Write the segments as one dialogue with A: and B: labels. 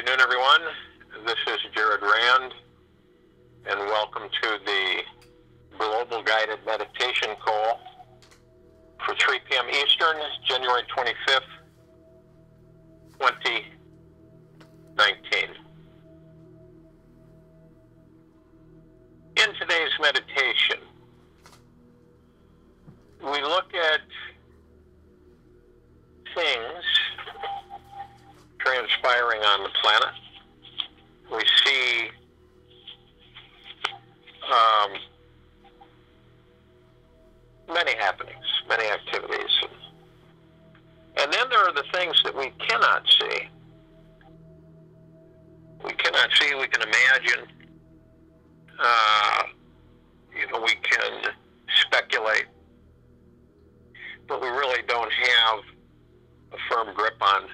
A: afternoon, everyone. This is Jared Rand, and welcome to the Global Guided Meditation Call for 3 p.m. Eastern, January 25th, 2019. In today's meditation, we look at things transpiring on the planet. We see many happenings, many activities. And then there are the things that we cannot see. We cannot see, we can imagine, we can speculate, but we really don't have a firm grip on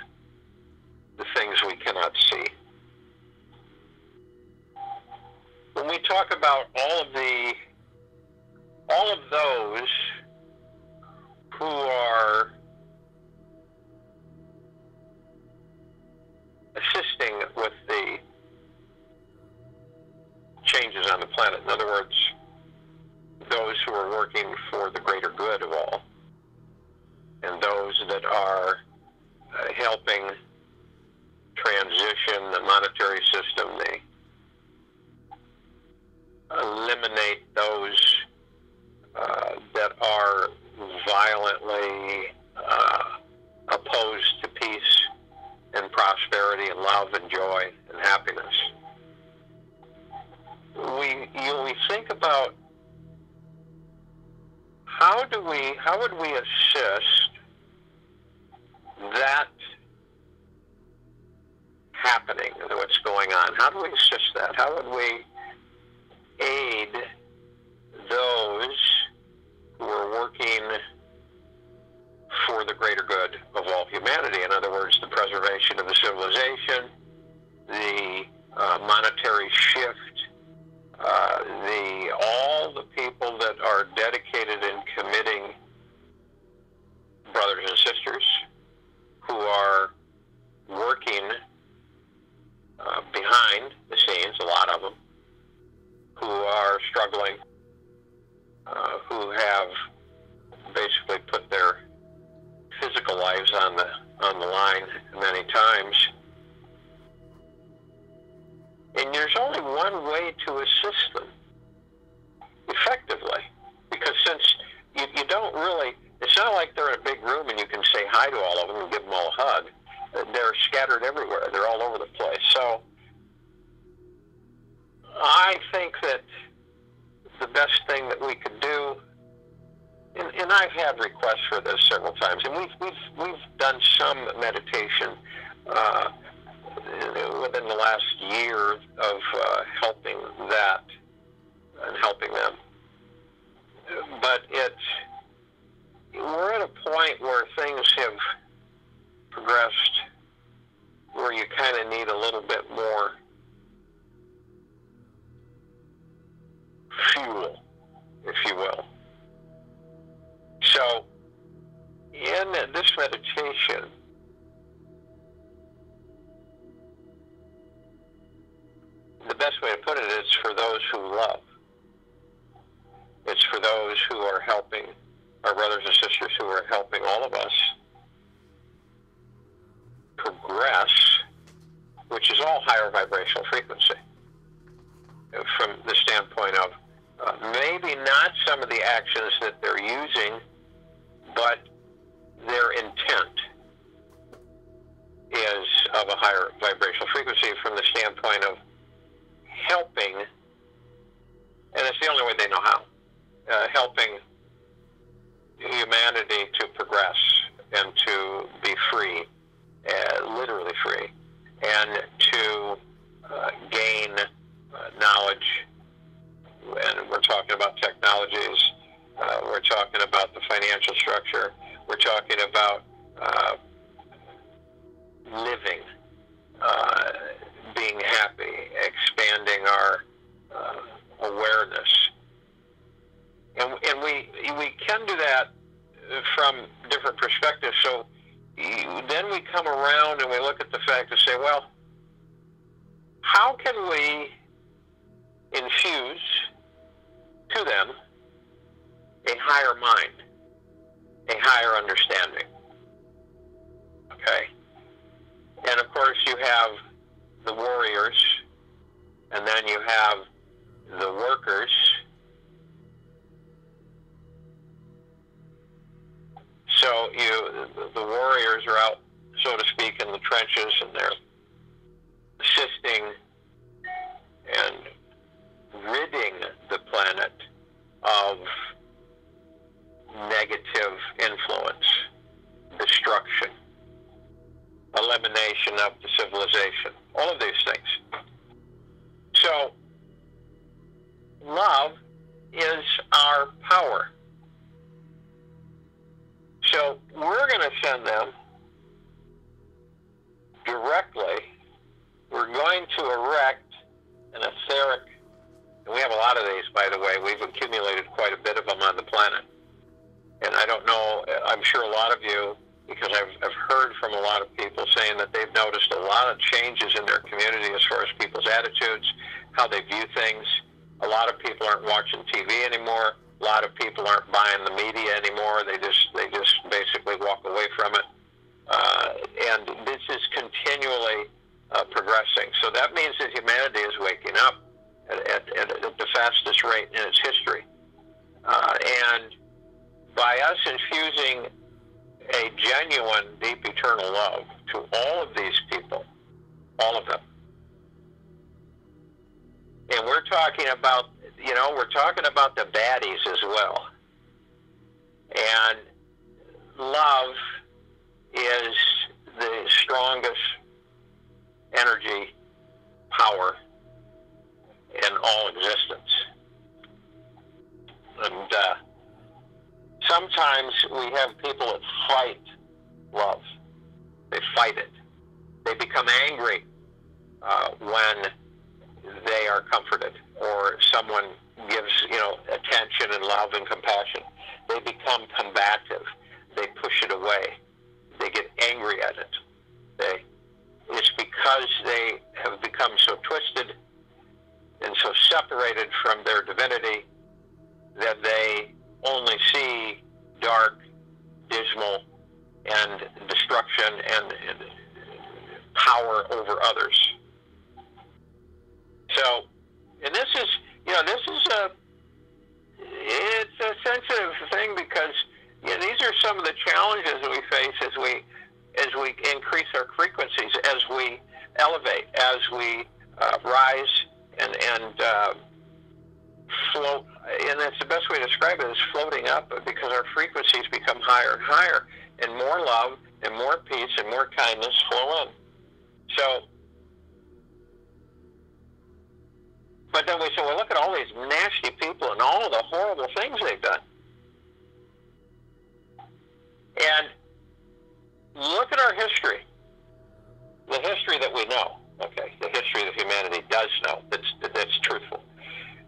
A: the things we cannot see. When we talk about all of those who are assisting with the changes on the planet, in other words, those who are working for the greater good of all, and those that are helping transition the monetary system, they eliminate those that are violently opposed to peace and prosperity and love and joy and happiness. We think about how would we assist that happening, what's going on? How do we assist that? How would we aid those who are working for the greater good of all humanity? In other words, the preservation of the civilization, the monetary shift, all the people that are dedicated in committing, brothers and sisters, who are working behind the scenes, a lot of them, who are struggling, who have basically put their physical lives on the line many times. And there's only one way to assist them effectively, because since you don't really, it's not like they're in a big room and you can say hi to all of them and give them all a hug. They're scattered everywhere. They're all over the place. So I think that the best thing that we could do, and I've had requests for this several times, and we've done some meditation within the last year of helping that and helping them. But we're at a point where things have progressed where you kind of need a little bit more fuel, if you will. So, in this meditation, the best way to put it is for those who love. It's for those who are helping, our brothers and sisters who are helping all of us progress, which is all higher vibrational frequency, from the standpoint of maybe not some of the actions that they're using, but their intent is of a higher vibrational frequency from the standpoint of helping, and it's the only way they know how, helping humanity to progress and to be free, literally free, and to gain knowledge. And we're talking about technologies, we're talking about the financial structure, we're talking about living, being happy, expanding our awareness. And we can do that from different perspectives. So then we come around and we look at the fact to say, well, how can we infuse to them a higher mind, a higher understanding? Okay? And of course you have the warriors, and then you have the workers. So the warriors are out, so to speak, in the trenches, and they're assisting and ridding the planet of negative influence, destruction, elimination of the civilization, all of these things. So love is our power. So we're going to send them directly. We're going to erect an etheric, and we have a lot of these, by the way. We've accumulated quite a bit of them on the planet. And I don't know, I'm sure a lot of you, because I've heard from a lot of people saying that they've noticed a lot of changes in their community as far as people's attitudes, how they view things. A lot of people aren't watching TV anymore. A lot of people aren't buying the media anymore. They just basically walk away from it. And this is continually progressing. So that means that humanity is waking up at the fastest rate in its history. And by us infusing a genuine, deep, eternal love to all of these people, all of them. And we're talking about, we're talking about the baddies as well. And love is the strongest energy, power in all existence. And sometimes we have people that fight love. They fight it. They become angry when they are comforted, or someone gives, attention and love and compassion. They become combative. They push it away. They get angry at it. It's because they have become so twisted and so separated from their divinity that they only see dark, dismal, and destruction and power over others. So, and this is it's a sensitive thing, because these are some of the challenges that we face as we increase our frequencies, as we elevate, as we rise and float. And that's the best way to describe it, is floating up, because our frequencies become higher and higher, and more love and more peace and more kindness flow in. So, but then we say, well, look at all these nasty people and all the horrible things they've done. And look at our history, the history that we know, okay, the history that humanity does know, that's truthful.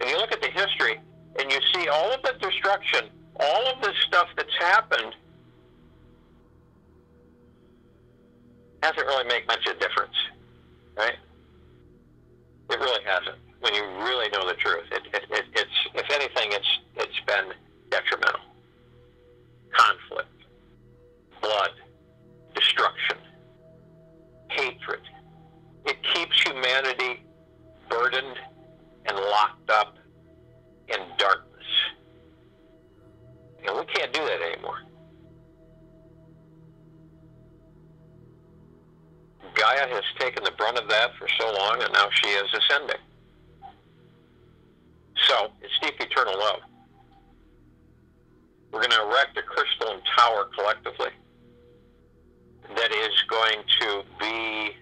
A: And you look at the history, and you see all of the destruction, all of the stuff that's happened, hasn't really made much of a difference, right? It really hasn't. When you really know the truth, it's if anything, it's been detrimental. Conflict, blood, destruction, hatred. It keeps humanity burdened and locked up in darkness. And we can't do that anymore. Gaia has taken the brunt of that for so long, and now she is ascending. So, it's deep eternal love. We're going to erect a crystalline tower collectively that is going to be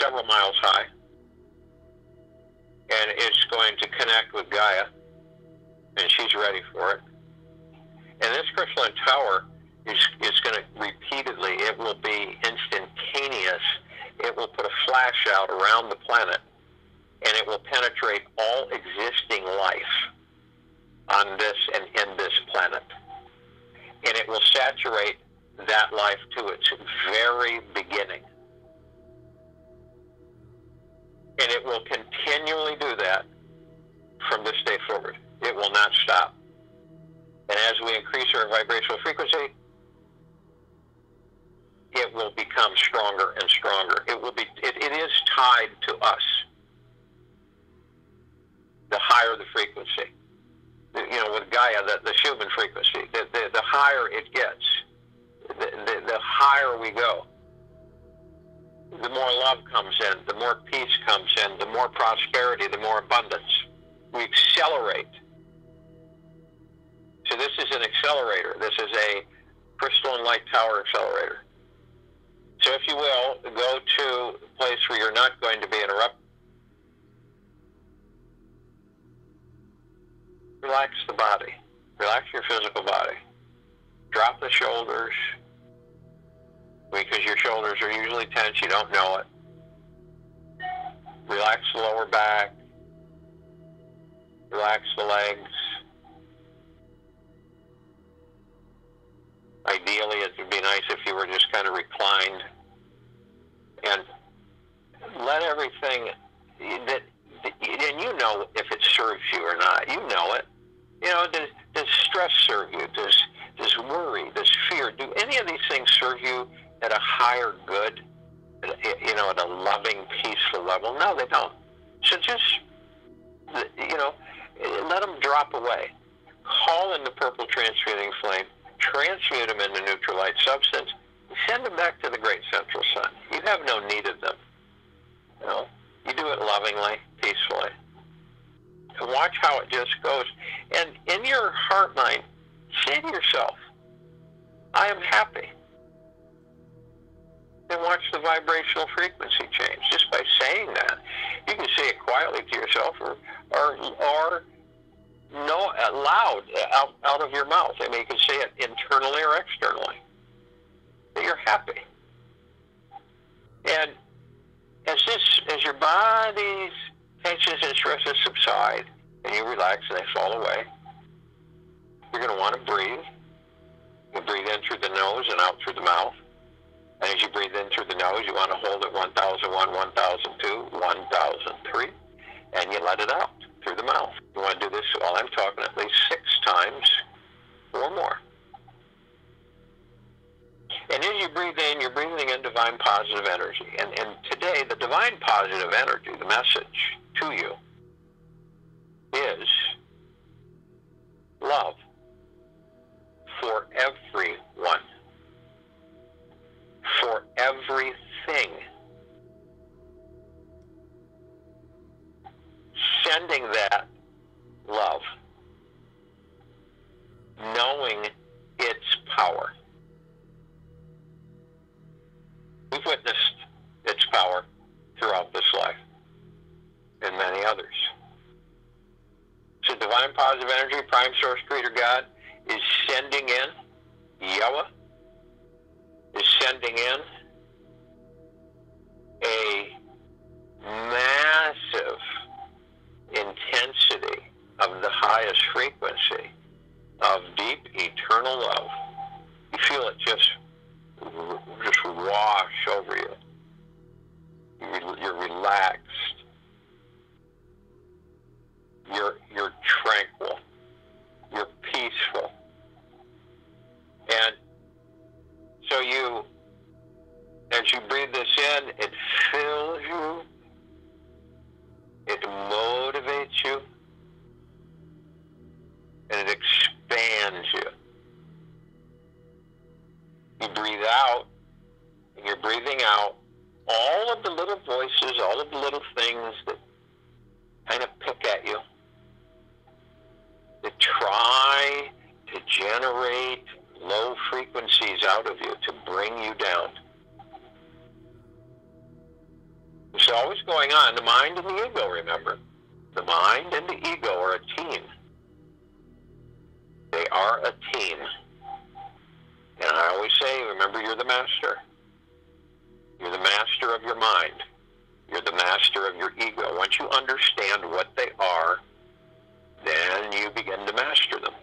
A: several miles high, and it's going to connect with Gaia, and she's ready for it. And this crystalline tower is going to repeatedly, it will be instantaneous. It will put a flash out around the planet, and it will penetrate all existing life on this and in this planet. And it will saturate that life to its very beginning. And it will continually do that from this day forward. It will not stop. And as we increase our vibrational frequency, it will become stronger and stronger. It is tied to us. The higher the frequency. With Gaia, the human frequency, the higher it gets, the higher we go. The more love comes in, the more peace comes in, the more prosperity, the more abundance. We accelerate. So this is an accelerator. This is a crystalline light tower accelerator. So if you will, go to a place where you're not going to be interrupted. Relax the body. Relax your physical body. Drop the shoulders, because your shoulders are usually tense. You don't know it. Relax the lower back. Relax the legs. Ideally, it would be nice if you were just kind of reclined. And let everything that, and you know if it serves you or not. You know it. Does stress serve you? Does worry, does fear, do any of these things serve you at a higher good, at a loving, peaceful level? No, they don't. So just, let them drop away. Call in the purple transmuting flame, transmute them into neutral light substance, send them back to the great central sun. You have no need of them. You do it lovingly, peacefully. And watch how it just goes. And in your heart mind, say to yourself, I am happy. And watch the vibrational frequency change just by saying that. You can say it quietly to yourself or no, loud out of your mouth. I mean, you can say it internally or externally. That you're happy. And as your body's tensions and stresses subside and you relax and they fall away, you're going to want to breathe. You breathe in through the nose and out through the mouth. And as you breathe in through the nose, you want to hold it 1001, 1002, 1003, and you let it out through the mouth. You want to do this while I'm talking at least 6 times or more. And as you breathe in, you're breathing in divine positive energy. And today, the divine positive energy, the message to you, is love for everyone, for everything. Sending that love, knowing its power. We've witnessed its power throughout this life and many others. So divine positive energy, prime source creator God, is sending in, Yahweh is sending in a massive intensity of the highest frequency of deep eternal love. You feel it just wash over you. You're relaxed. You're tranquil. You're peaceful. And so as you breathe this in, it fills you. It motivates you. And it expands you. You breathe out, and you're breathing out all of the little voices, all of the little things that kind of pick at you, that try to generate low frequencies out of you to bring you down. It's always going on. The mind and the ego, remember. The mind and the ego are a team. They are a team. And I always say, remember, you're the master. You're the master of your mind. You're the master of your ego. Once you understand what they are, then you begin to master them.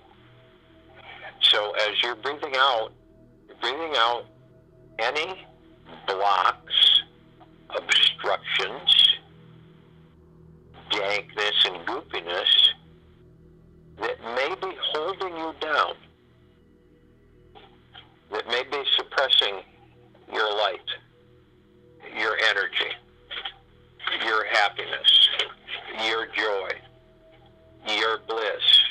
A: So as you're breathing out any blocks, obstructions, dankness and goopiness that may be holding you down, that may be suppressing your light, your energy, your happiness, your joy, your bliss.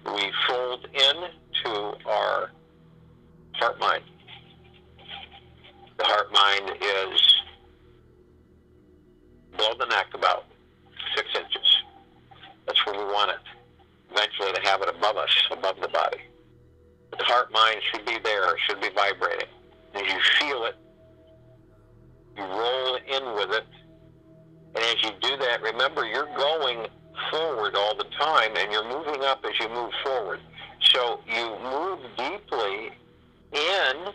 A: We fold into our heart-mind. The heart-mind is below the neck about 6 inches. That's where we want it. Eventually to have it above us, above the body. But the heart-mind should be there, should be vibrating. As you feel it, you roll in with it. And as you do that, remember you're going forward all the time, and you're moving up as you move forward. So you move deeply in,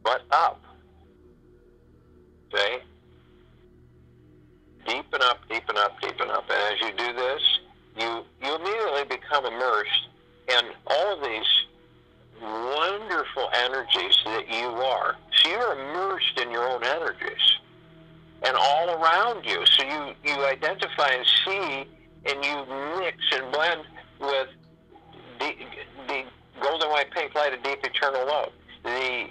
A: but up. Okay? Deepen up, deepen up, deepen up. And as you do this, you immediately become immersed in all of these wonderful energies that you are. So you're immersed in your own energies and all around you. So you identify and see, and you mix and blend with the golden white pink light of deep eternal love, the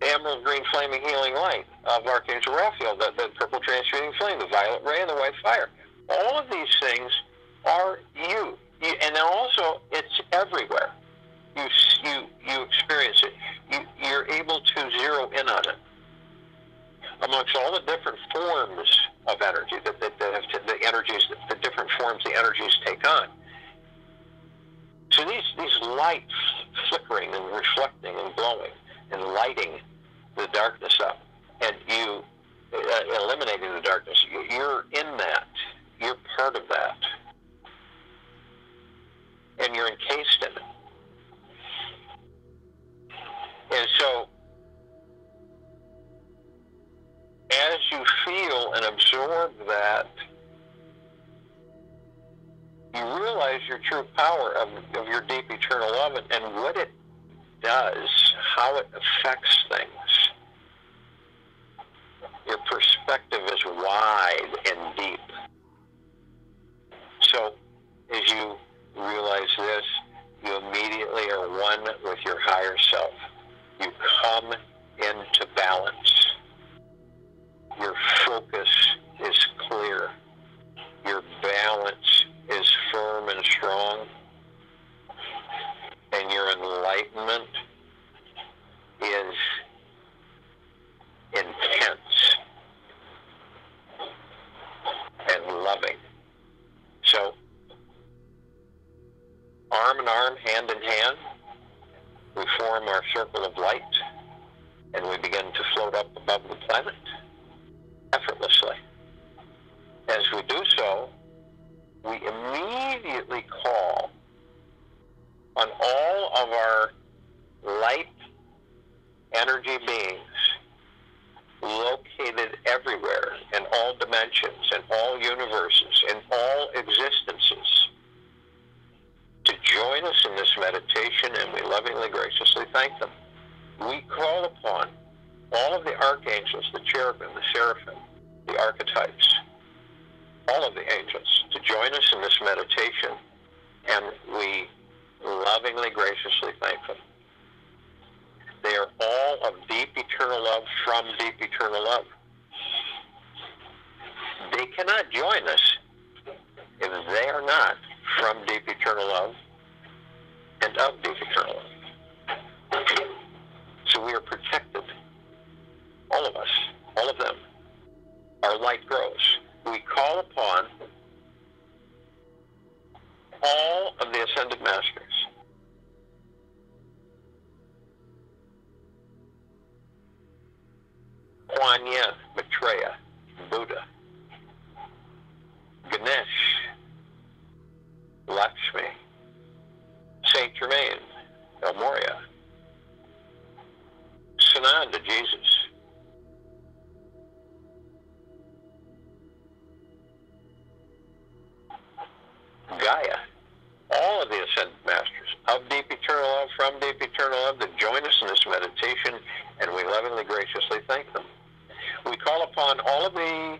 A: emerald green flaming healing light of Archangel Raphael, the purple transmuting flame, the violet ray, and the white fire. All of these things are you. And then also, it's everywhere. You experience it. You're able to zero in on it. Amongst all the different forms of energy, the energies, the different forms the energies take on. So these lights flickering and reflecting and glowing and lighting the darkness up, and you eliminating the darkness. You're in that. You're part of that. And you're encased in it. And so, as you feel and absorb that, you realize your true power of your deep eternal love and what it does, how it affects things. Your perspective is wide and deep. So, as you realize this, you immediately are one with your higher self. You come into balance. Your focus is clear. Your balance is firm and strong. And your enlightenment is intense and loving. So, arm in arm, hand in hand, we form our circle of light, and we begin to float up above the planet effortlessly. As we do so, we immediately call on all of our light energy beings located everywhere in all dimensions, in all universes, in all existences, to join us in this meditation, and we lovingly, graciously thank them. We call upon all of the archangels, the cherubim, the seraphim, the archetypes, all of the angels, to join us in this meditation, and we lovingly, graciously thank them. They are all of deep eternal love from deep eternal love. They cannot join us if they are not from deep eternal love and of deep eternal love. So we are protected, all of us, all of them. Our light grows. We call upon all of the Ascended Masters. Kuan Yin, Maitreya, Buddha, Ganesh, Lakshmi, Saint Germain, El Morya, Sananda, Jesus, Gaia, all of the Ascended Masters of deep eternal love, from deep eternal love, that join us meditation, and we lovingly, graciously thank them. We call upon all of the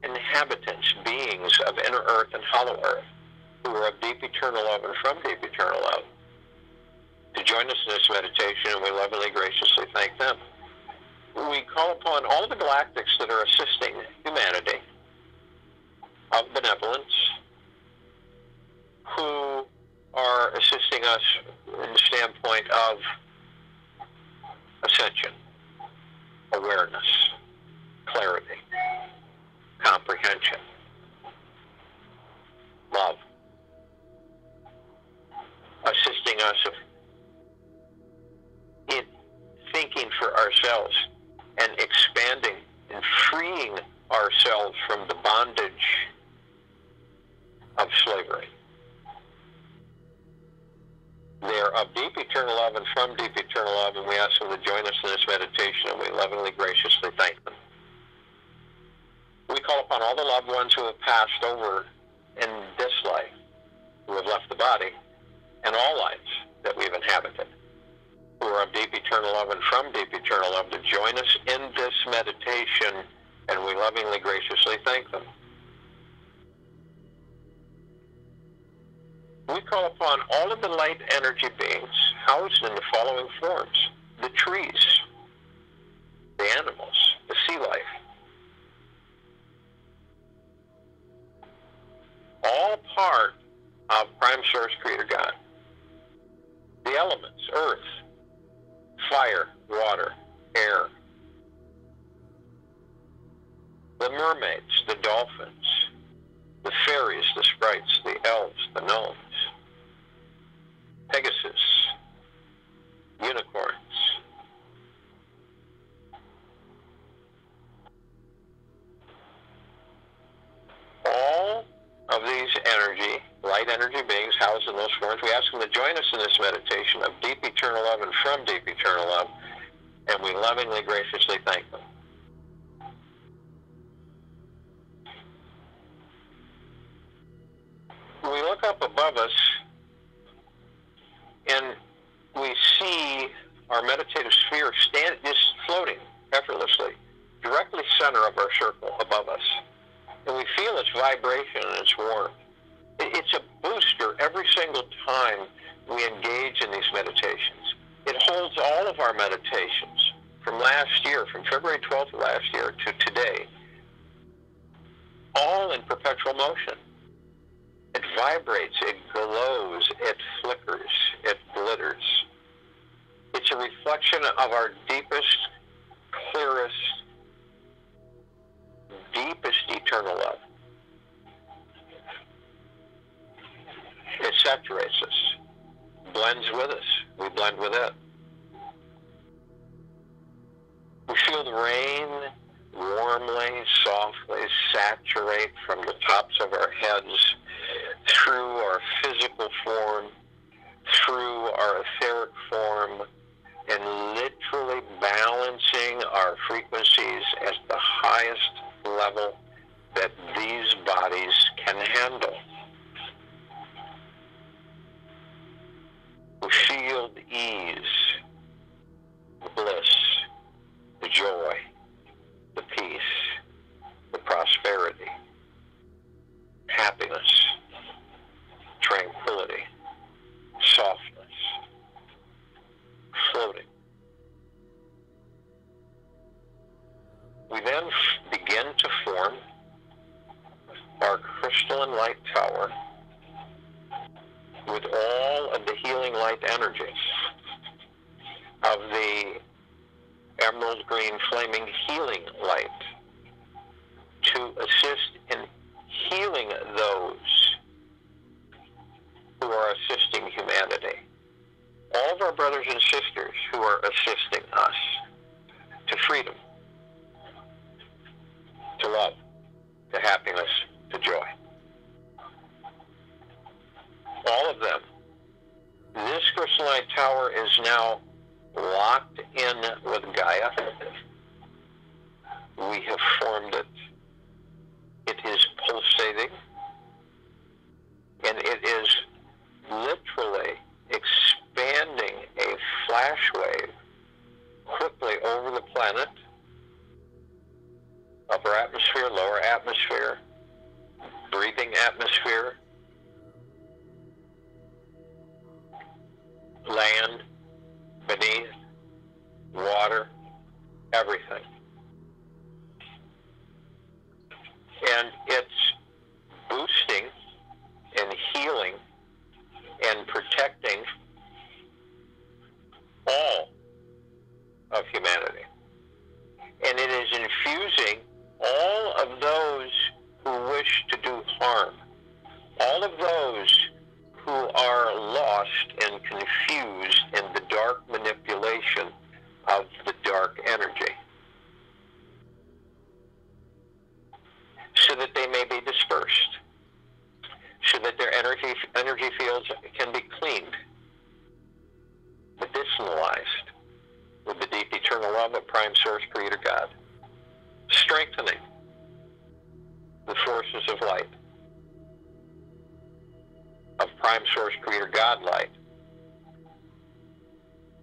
A: inhabitants, beings of inner earth and hollow earth, who are of deep eternal love and from deep eternal love, to join us in this meditation, and we lovingly, graciously thank them. We call upon all the galactics that are assisting humanity of benevolence, who are assisting us in the standpoint of ascension, awareness, clarity, comprehension, love, assisting us in thinking for ourselves and expanding and freeing ourselves from the bondage of slavery. They are of deep eternal love and from deep eternal love, and we ask them to join us in this meditation, and we lovingly, graciously thank them. We call upon all the loved ones who have passed over in this life, who have left the body, and all lives that we've inhabited, who are of deep eternal love and from deep eternal love, to join us in this meditation, and we lovingly, graciously thank them. We call upon all of the light energy beings housed in the following forms: the trees, the animals, the sea life, all part of Prime Source Creator God. The elements: earth, fire, water, air. The mermaids, the dolphins, the fairies, the sprites, the elves, the gnomes, Pegasus, unicorns. All of these light energy beings housed in those forms, we ask them to join us in this meditation of deep eternal love and from deep eternal love, and we lovingly, graciously thank them. We look up above us and we see our meditative sphere just floating effortlessly, directly center of our circle above us. And we feel its vibration and its warmth. It's a booster every single time we engage in these meditations. It holds all of our meditations from last year, from February 12th of last year to today, all in perpetual motion. It vibrates, it glows, it flickers, it glitters. It's a reflection of our deepest, clearest, deepest eternal love. It saturates us, blends with us, we blend with it. We feel the rain warmly, softly saturate from the tops of our heads through our physical form, through our etheric form, and literally balancing our frequencies at the highest level that these bodies can handle. We feel the ease, the bliss, the joy, the peace, the prosperity, happiness, tranquility, softness, floating. We then begin to form our crystalline light tower with all of the healing light energies of the emerald green flaming healing light to assist in healing those who are assisting humanity. All of our brothers and sisters who are assisting us to freedom, to love, to happiness, to joy. All of them. This crystalline tower is now locked in with Gaia. We have formed it. It is pulsating, and it is literally expanding a flash wave planet, upper atmosphere, lower atmosphere, breathing atmosphere, land, beneath, water, everything. And it's boosting and healing and protecting all of humanity. And it is infusing all of those who wish to do harm, all of those who are lost and confused in the dark manipulation of the dark energy, so that they may be dispersed, so that their energy fields can be cleaned, medicinalized with the deep eternal love of Prime Source Creator God, strengthening the forces of light, of Prime Source Creator God light,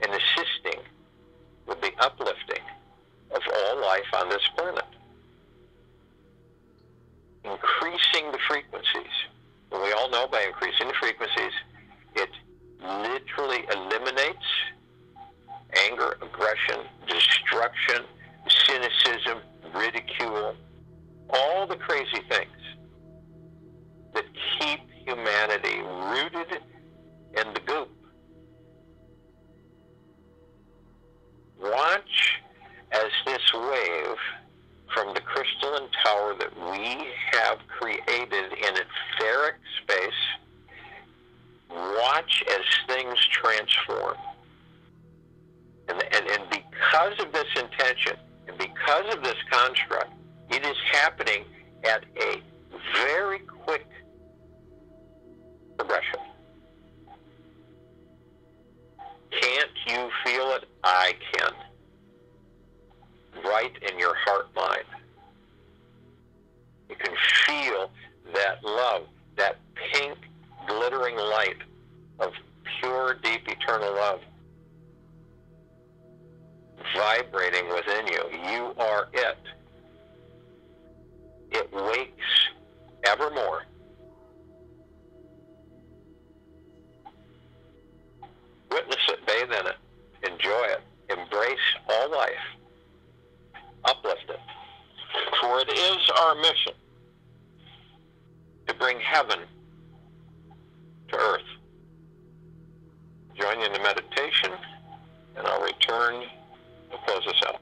A: and assisting with the uplifting of all life on this planet. Increasing the frequencies. And we all know by increasing the frequencies, it literally eliminates anger, aggression, destruction, cynicism, ridicule, all the crazy things that keep humanity rooted in the goop. Watch as this wave from the crystalline tower that we have created in etheric space, watch as things transform. And because of this intention, and because of this construct, it is happening at a very quick progression. Can't you feel it? I can. Right in your heart mind. You can feel that love, that pink glittering light of pure, deep, eternal love vibrating within you. You are it. It wakes evermore. Witness it, bathe in it, enjoy it, embrace all life, uplift it. For it is our mission to bring heaven to earth. Join you in the meditation, and I'll return to close us out.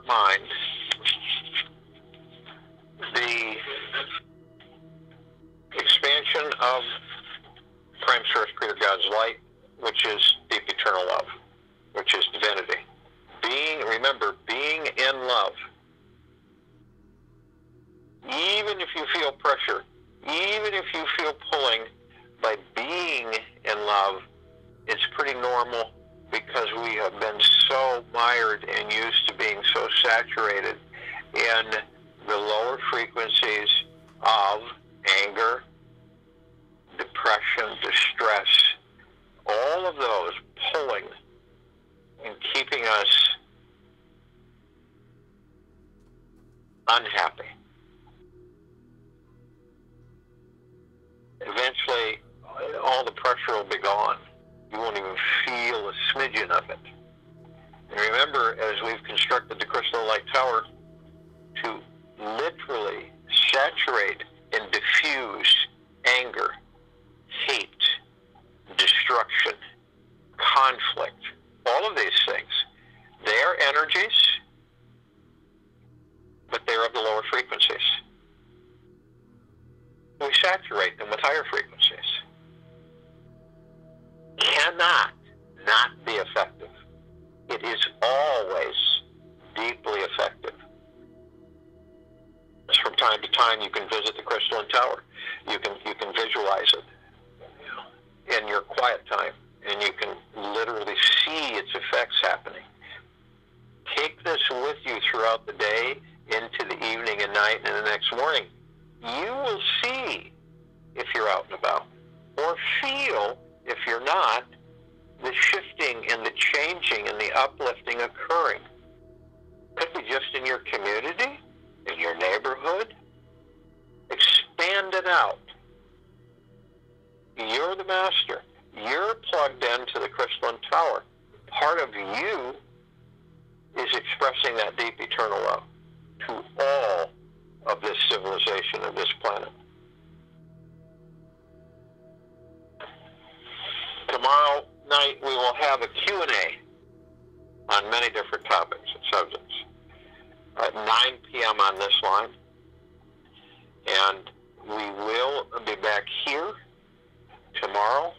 A: mind the expansion of prime source creator God's light, which is deep eternal love, which is divinity. Remember, being in love, even if you feel pressure, even if you feel pulling, by being in love, it's pretty normal, because we have been so mired and used to being so saturated in the lower frequencies of anger, depression, distress, all of those pulling and keeping us unhappy. Eventually, all the pressure will be gone. You won't even feel a smidgen of it. And remember, as we've constructed the Crystal Light Tower, to literally saturate and diffuse anger, hate, destruction, conflict, all of these things. They are energies, but they're of the lower frequencies. We saturate them with higher frequencies. Cannot not be effective. It is always deeply effective. From time to time, you can visit the Crystalline Tower. You can visualize it in your quiet time, and you can literally see its effects happening. Take this with you throughout the day, into the evening and night, and the next morning. You will see, if you're out and about, or feel, if you're not, the shifting and the changing and the uplifting occurring. Could be just in your community, in your neighborhood. Expand it out. You're the master. You're plugged into the Crystalline Tower. Part of you is expressing that deep eternal love to all of this civilization, of this planet. Tomorrow night we will have a Q&A on many different topics and subjects at 9 p.m. on this line. And we will be back here tomorrow